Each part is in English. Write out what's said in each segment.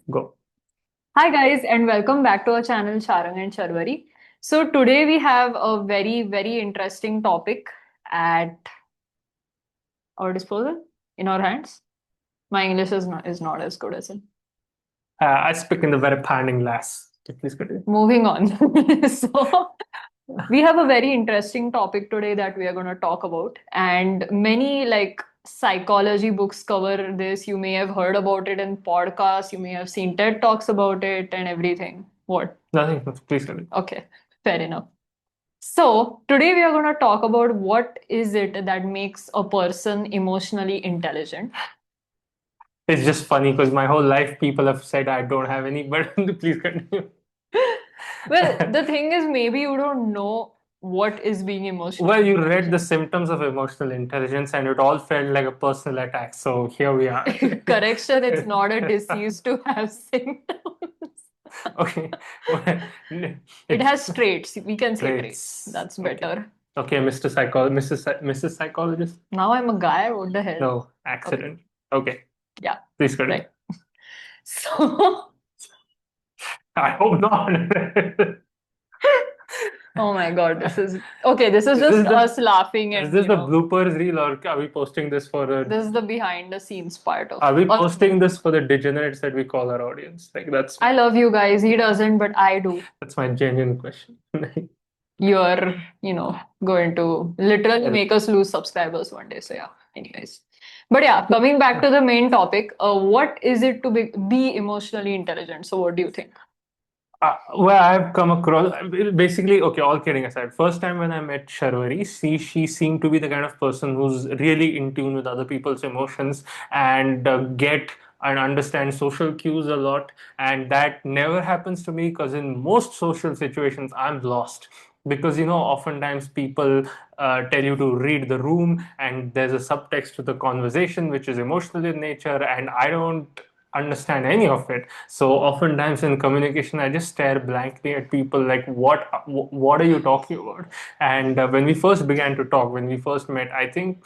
Go. Hi guys and welcome back to our channel Sharang and Charvari. So today we have a very interesting topic at our disposal in our hands. My English is not as good as it. I speak in the very panning lass. Okay, please continue. Moving on. So we have a very interesting topic today that we are going to talk about, and many psychology books cover this. You may have heard about it in podcasts, you may have seen TED Talks about it and everything. What? Nothing. Please continue. Okay, fair enough. So, today we are going to talk about what is it that makes a person emotionally intelligent. It's just funny because my whole life people have said I don't have any, but please continue. Well, the thing is, maybe you don't know what is being Well, emotionally you read the intelligent. symptoms of emotional intelligence and it all felt like a personal attack. So here we are. Correction, it's not a disease to have symptoms. Okay. It It's has traits. We can say traits. traits. That's Okay. better. Okay, Mr. Mrs. Psychologist? Now I'm a guy. What the hell? No, Okay. accident. Okay, Yeah. please continue. Right. So, I hope not. oh my God, this is okay. This is Is just this the us laughing is and, this the bloopers reel or are we posting this for a this is the behind the scenes part of are we or posting this for the degenerates that we call our audience? Like I love you guys. He doesn't, but I do. that's my genuine question. You're, going to literally Well, make us lose subscribers one day. So yeah, anyways. But yeah, coming back to the main topic, what is it to be emotionally intelligent? So what do you think? well, I've come across basically, okay, all kidding aside, first time when I met Sharwari, she seemed to be the kind of person who's really in tune with other people's emotions and get and understand social cues a lot. And that never happens to me because in most social situations, I'm lost. Because, oftentimes people tell you to read the room and there's a subtext to the conversation which is emotional in nature, and I don't understand any of it. So oftentimes in communication, I just stare blankly at people like, what are you talking about? And when we first began to talk, when we first met, I think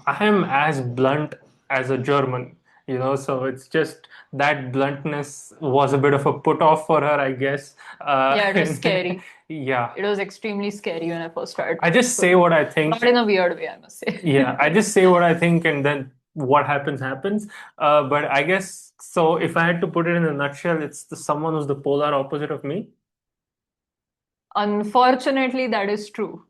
I am as blunt as a German, so it's just that bluntness was a bit of a put off for her, I guess. Yeah, it was And scary. yeah, It was extremely scary when I first started I talking just to say her. what I Not think. in a weird way, I must say. Yeah, I just say what I think, and then what happens happens. But I guess so. If I had to put it in a nutshell, it's someone who's the polar opposite of me. Unfortunately, that is true.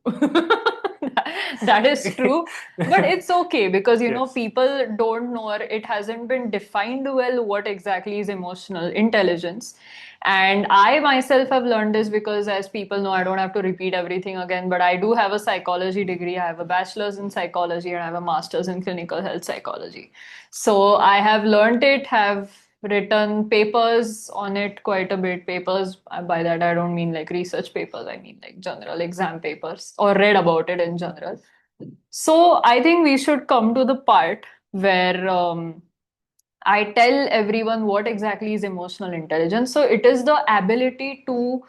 That is true. But it's okay because, Yes. people don't know, or it hasn't been defined well what exactly is emotional intelligence. And I myself have learned this because, as people know, I don't have to repeat everything again, but I do have a psychology degree. I have a bachelor's in psychology and I have a master's in clinical health psychology. So I have learned it, have written papers on it quite a bit. Papers, by that I don't mean like research papers, I mean like general exam papers, or read about it in general. So I think we should come to the part where I tell everyone what exactly is emotional intelligence. So it is the ability to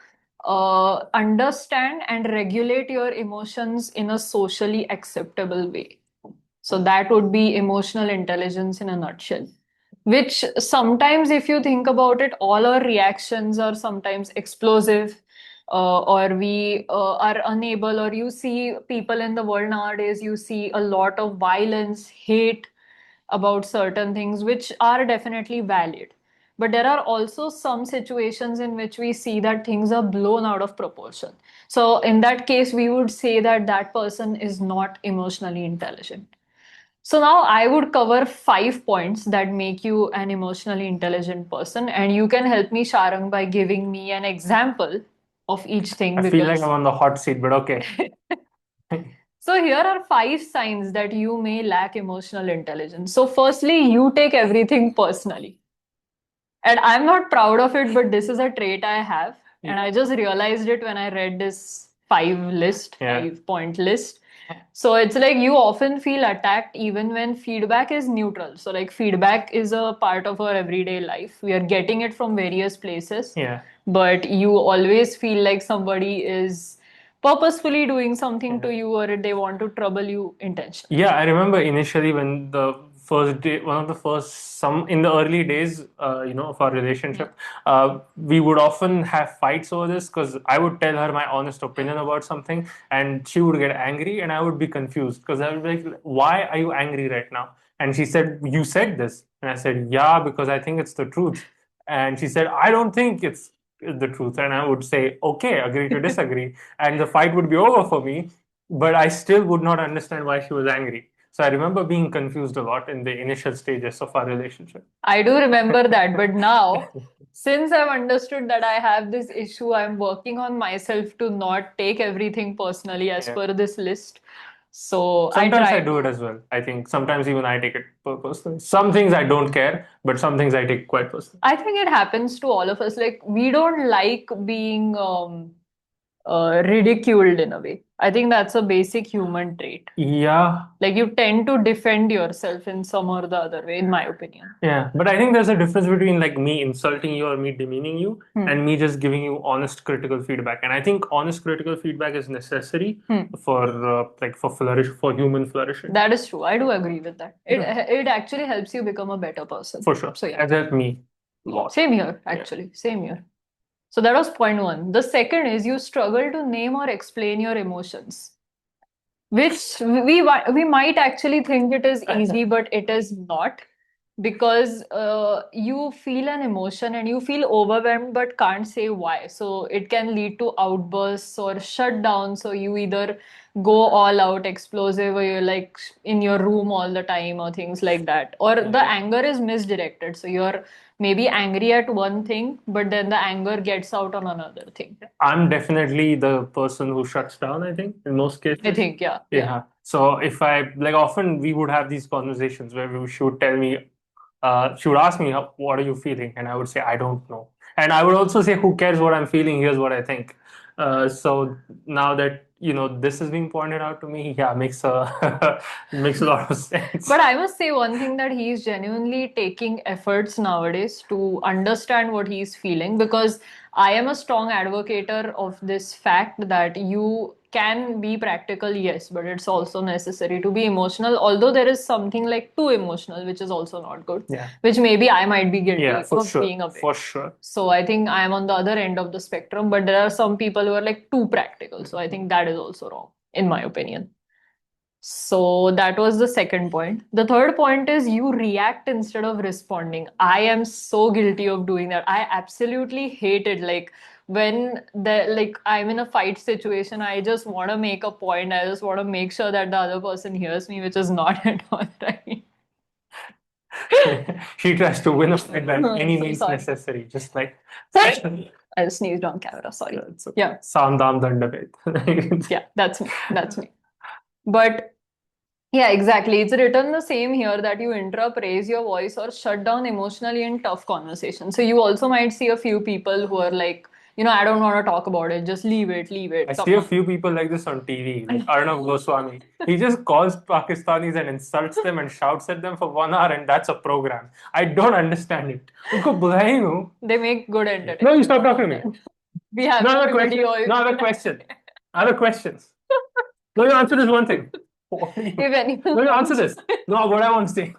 understand and regulate your emotions in a socially acceptable way. So that would be emotional intelligence in a nutshell. Which sometimes, if you think about it, all our reactions are sometimes explosive, or we are unable, or you see people in the world nowadays, you see a lot of violence, hate about certain things, which are definitely valid. But there are also some situations in which we see that things are blown out of proportion. So, in that case, we would say that that person is not emotionally intelligent. So now I would cover 5 points that make you an emotionally intelligent person, and you can help me, Sharang, by giving me an example of each thing I feel like I'm because. on the hot seat, but okay. So here are 5 signs that you may lack emotional intelligence. So firstly, you take everything personally. And I'm not proud of it, but this is a trait I have. And I just realized it when I read this Yeah. 5 point list. So it's like you often feel attacked even when feedback is neutral. So, like, feedback is a part of our everyday life. We are getting it from various places, Yeah. but you always feel like somebody is purposefully doing something Yeah. to you or they want to trouble you intentionally. Yeah, I remember initially when the first day, one of the first, some in the early days, of our relationship, we would often have fights over this because I would tell her my honest opinion about something, and she would get angry, and I would be confused because I would be like, "Why are you angry right now?" And she said, "You said this," and I said, "Yeah, because I think it's the truth." And she said, "I don't think it's the truth," and I would say, "Okay, agree to disagree," and the fight would be over for me, but I still would not understand why she was angry. So I remember being confused a lot in the initial stages of our relationship. I do remember that, but now, since I've understood that I have this issue, I'm working on myself to not take everything personally as Yeah. per this list. So I Sometimes I try do it to. as well. I think sometimes even I take it personally. Some things I don't care, but some things I take quite personally. I think it happens to all of us. Like, we don't like being ridiculed in a way. I think that's a basic human trait. Yeah, Like, you tend to defend yourself in some or the other way, in my opinion. yeah. But I think there's a difference between like me insulting you or me demeaning you and me just giving you honest critical feedback. And I think honest critical feedback is necessary for for human flourishing. That is true. I do agree with that. It Yeah. it actually helps you become a better person. For sure. So yeah. Has helped me a lot. Same here, actually. Same here. So that was point one. The second is you struggle to name or explain your emotions, which we might actually think it is easy, but it is not, because you feel an emotion and you feel overwhelmed but can't say why. So it can lead to outbursts or shutdown. So you either go all out explosive, or you're like in your room all the time, or things like that, or the anger is misdirected. So you're maybe angry at one thing, but then the anger gets out on another thing. I'm definitely the person who shuts down, I think, in most cases. I think, yeah. Yeah. So if I like often we would have these conversations where she would tell me, she would ask me, "What are you feeling?" And I would say, "I don't know." And I would also say, "Who cares what I'm feeling? Here's what I think." So now that this is being pointed out to me, yeah, makes a makes a lot of sense. But I must say one thing, that he's genuinely taking efforts nowadays to understand what he's feeling, because I am a strong advocator of this fact that you can be practical, yes, but it's also necessary to be emotional. Although there is something like too emotional, which is also not good, Yeah. which maybe I might be guilty Yeah, for of sure. being a bit. For sure. So I think I am on the other end of the spectrum, but there are some people who are like too practical. So I think that is also wrong, in my opinion. So that was the second point. The third point is you react instead of responding. I am so guilty of doing that. I absolutely hate it. Like, when I'm in a fight situation, I just want to make a point. I just want to make sure that the other person hears me, which is not at all right. She tries to win a fight by any So means sorry. necessary, just like I sneezed on camera. Sorry. okay. Yeah. Samdam Dandavet. Yeah, that's me. That's me. But yeah, exactly. It's written the same here, that you interrupt, raise your voice, or shut down emotionally in tough conversations. So you also might see a few people who are like, I don't want to talk about it. Just leave it, leave it. I Come see a on. few people like this on TV, like Arnav Goswami. He just calls Pakistanis and insults them and shouts at them for 1 hour, and that's a program. I don't understand it. उनको बुलाया ही हूँ. They make good entertainment. No, you stop talking to me. We have No other a question. video. No other question. Other questions. No, you answer this one thing. If anyone No, you answer this. No, what I want to say.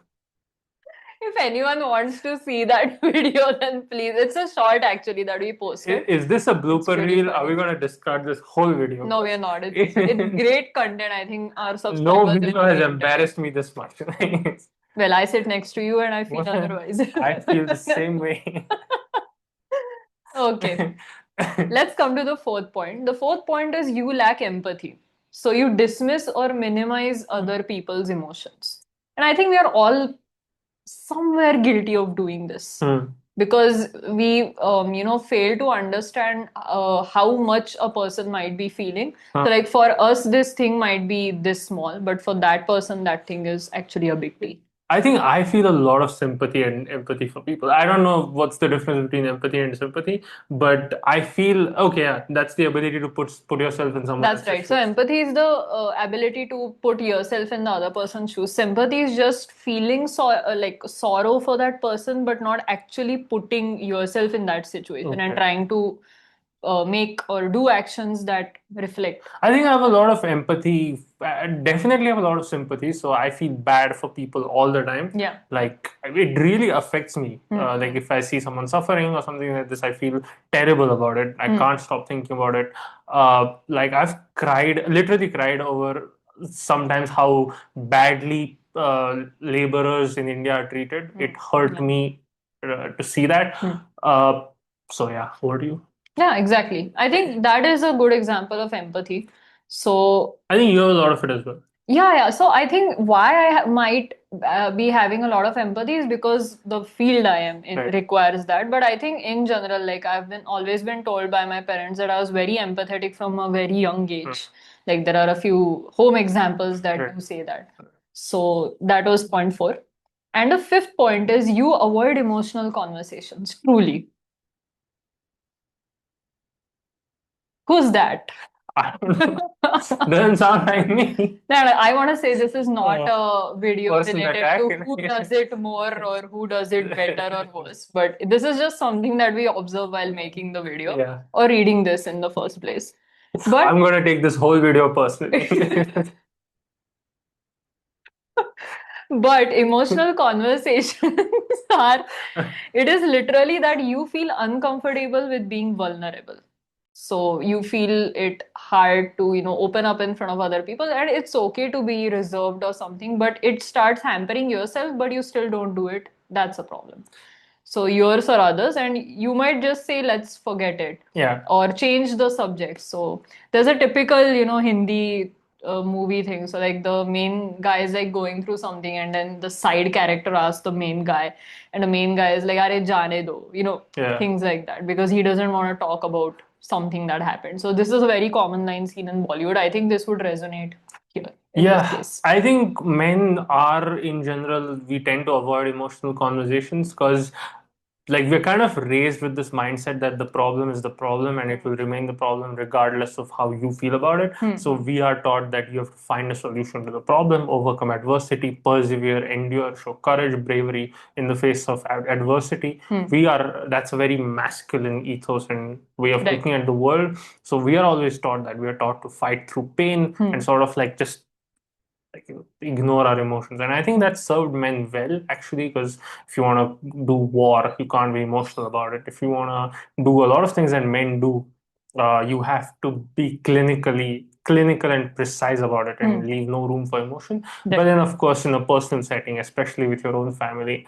If anyone wants to see that video, then please. It's a short actually that we posted. Is this a blooper really reel? funny. Are we going to discard this whole video? No, we are not. It's great content. I think our No subscribers video will has be embarrassed me this much. Well, I sit next to you and I feel otherwise. I feel the same way. Okay. Let's come to the fourth point. The fourth point is you lack empathy. So you dismiss or minimize other people's emotions. And I think we are all somewhere guilty of doing this. Because we fail to understand how much a person might be feeling. So like, for us this thing might be this small, but for that person that thing is actually a big deal. I think I feel a lot of sympathy and empathy for people. I don't know what's the difference between empathy and sympathy, but I feel okay. Yeah, that's the ability to put yourself in someone That's right. So empathy is the ability to put yourself in the other person's shoes. Sympathy is just feeling like sorrow for that person, but not actually putting yourself in that situation and trying to make or do actions that reflect. I think I have a lot of empathy. Definitely have a lot of sympathy. So I feel bad for people all the time. Yeah. Like it really affects me. Like if I see someone suffering or something like this, I feel terrible about it. I can't stop thinking about it. Like I've cried, literally cried over sometimes how badly laborers in India are treated. It hurt me to see that. Uh, so yeah, over to you. Yeah, exactly. I think that is a good example of empathy. So, I think you have a lot of it as well. yeah. So I think why might be having a lot of empathy is because the field I am in Right. requires that. But I think in general, like I've been always been told by my parents that I was very empathetic from a very young age. Like there are a few home examples that Right. do say that. So that was point four. And the fifth point is you avoid emotional conversations. Truly. Who's that? I don't know. Doesn't sound like me. No, no, I want to say this is not a video Personal related attack. to who does it more or who does it better or worse, but this is just something that we observe while making the video Yeah. or reading this in the first place. But I'm gonna take this whole video personally. but emotional conversations are, it is literally that you feel uncomfortable with being vulnerable. So you feel it hard to, open up in front of other people, and it's okay to be reserved or something, but it starts hampering yourself, but you still don't do it. That's a problem. So yours or others, and you might just say, let's forget it. Yeah. Or change the subject. So there's a typical, Hindi movie thing. So like the main guy is like going through something, and then the side character asks the main guy, and the main guy is like, "Are jaane do," Yeah. things like that, because he doesn't want to talk about something that happened. So this is a very common line seen in Bollywood. I think this would resonate here in this Yeah, case. I think men are in general, we tend to avoid emotional conversations because like we're kind of raised with this mindset that the problem is the problem and it will remain the problem regardless of how you feel about it. So we are taught that you have to find a solution to the problem, overcome adversity, persevere, endure, show courage, bravery in the face of adversity. That's a very masculine ethos and way of Right. looking at the world. So we are always taught that we are taught to fight through pain and sort of like just like ignore our emotions, and I think that served men well actually, because if you want to do war you can't be emotional about it. If you want to do a lot of things that men do, you have to be clinical and precise about it and leave no room for emotion. But then of course in a personal setting, especially with your own family,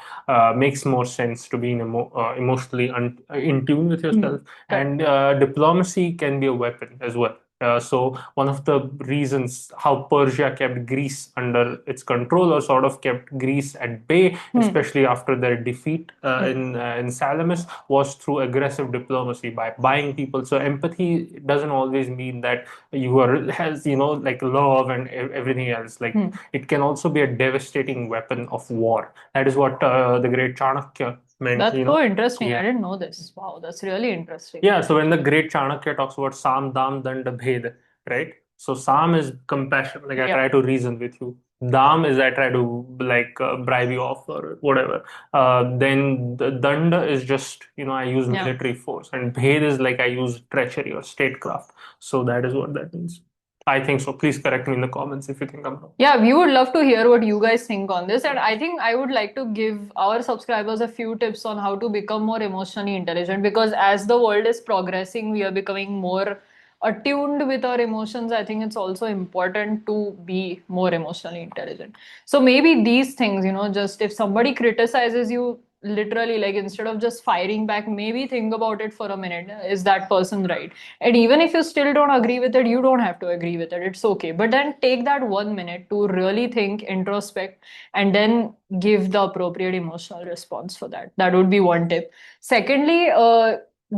makes more sense to be emotionally in tune with yourself. And diplomacy can be a weapon as well. So one of the reasons how Persia kept Greece under its control, or sort of kept Greece at bay, especially after their defeat in Salamis, was through aggressive diplomacy by buying people. So empathy doesn't always mean that you are has like love and everything else. Like it can also be a devastating weapon of war. That is what the great Chanakya meant. That's so interesting. Yeah. I didn't know this. Wow, that's really interesting. Yeah, so when the great Chanakya talks about Sam, Dam, Danda, Bhed, right? So Sam is compassion, like I try to reason with you. Dam is I try to like bribe you off or whatever. Then the Danda is just, I use military force. And Bhed is like I use treachery or statecraft. So that is what that means. I think so. Please correct me in the comments if you think I'm wrong. Yeah, we would love to hear what you guys think on this. And I think I would like to give our subscribers a few tips on how to become more emotionally intelligent, because as the world is progressing, we are becoming more attuned with our emotions. I think it's also important to be more emotionally intelligent. So maybe these things, just if somebody criticizes you, literally, like instead of just firing back, maybe think about it for a minute. Is that person right? And even if you still don't agree with it, you don't have to agree with it. It's okay. But then take that 1 minute to really think, introspect, and then give the appropriate emotional response for that. That would be one tip. Secondly,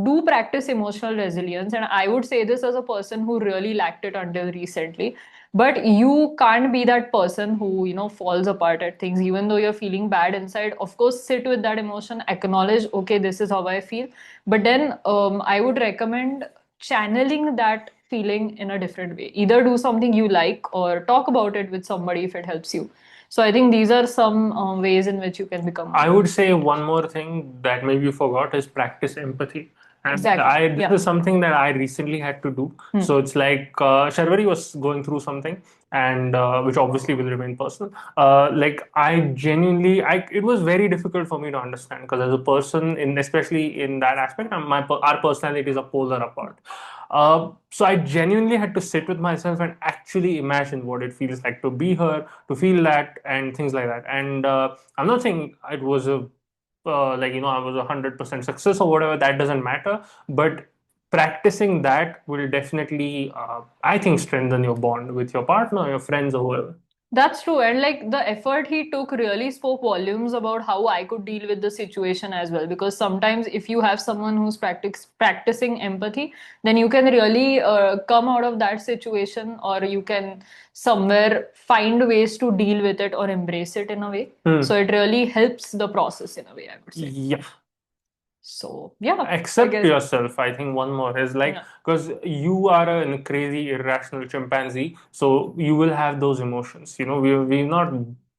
do practice emotional resilience. And I would say this as a person who really lacked it until recently. But you can't be that person who, falls apart at things, even though you're feeling bad inside. Of course, sit with that emotion, acknowledge, okay, this is how I feel. But then I would recommend channeling that feeling in a different way. Either do something you like or talk about it with somebody if it helps you. So I think these are some ways in which you can become. I would say one more thing that maybe you forgot is practice empathy. And Exactly. this Yeah. is something that I recently had to do. So it's like Sharvari was going through something, and which obviously will remain personal. Like I genuinely, it was very difficult for me to understand because as a person, especially in that aspect, our personalities are polar apart. So I genuinely had to sit with myself and actually imagine what it feels like to be her, to feel that, and things like that. And I'm not saying it was a like I was 100% success or whatever. That doesn't matter. But practicing that will definitely, I think, strengthen your bond with your partner, your friends, or whoever. That's true. And like the effort he took really spoke volumes about how I could deal with the situation as well. Because sometimes if you have someone who's practicing empathy, then you can really come out of that situation, or you can somewhere find ways to deal with it or embrace it in a way. So it really helps the process in a way, I would say. Yeah. So yeah, I Accept guess. yourself. I think one more is like, Yeah. because you are a crazy irrational chimpanzee, so you will have those emotions. We not,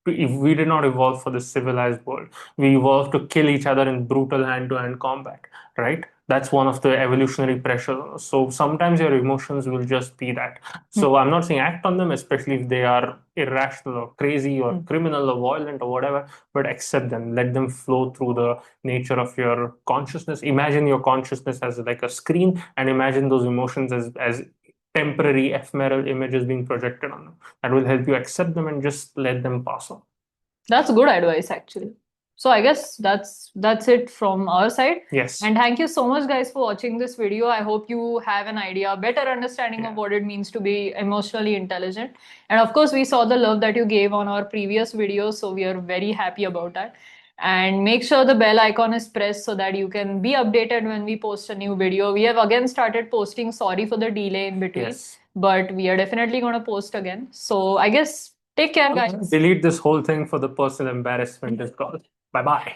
if we did not evolve for the civilized world, we evolved to kill each other in brutal hand-to-hand combat, right? That's one of the evolutionary pressures. So sometimes your emotions will just be that. So I'm not saying act on them, especially if they are irrational or crazy or criminal or violent or whatever, but accept them, let them flow through the nature of your consciousness. Imagine your consciousness as like a screen, and imagine those emotions as temporary, ephemeral images being projected on them. That will help you accept them and just let them pass on. That's good advice, actually. So I guess that's it from our side. Yes. And thank you so much, guys, for watching this video. I hope you have an idea, better understanding of what it means to be emotionally intelligent. And of course, we saw the love that you gave on our previous videos, so we are very happy about that. And make sure the bell icon is pressed so that you can be updated when we post a new video. We have again started posting. Sorry for the delay in between, Yes. but we are definitely going to post again. So I guess take care, guys. Delete this whole thing for the personal embarrassment is called. Bye bye.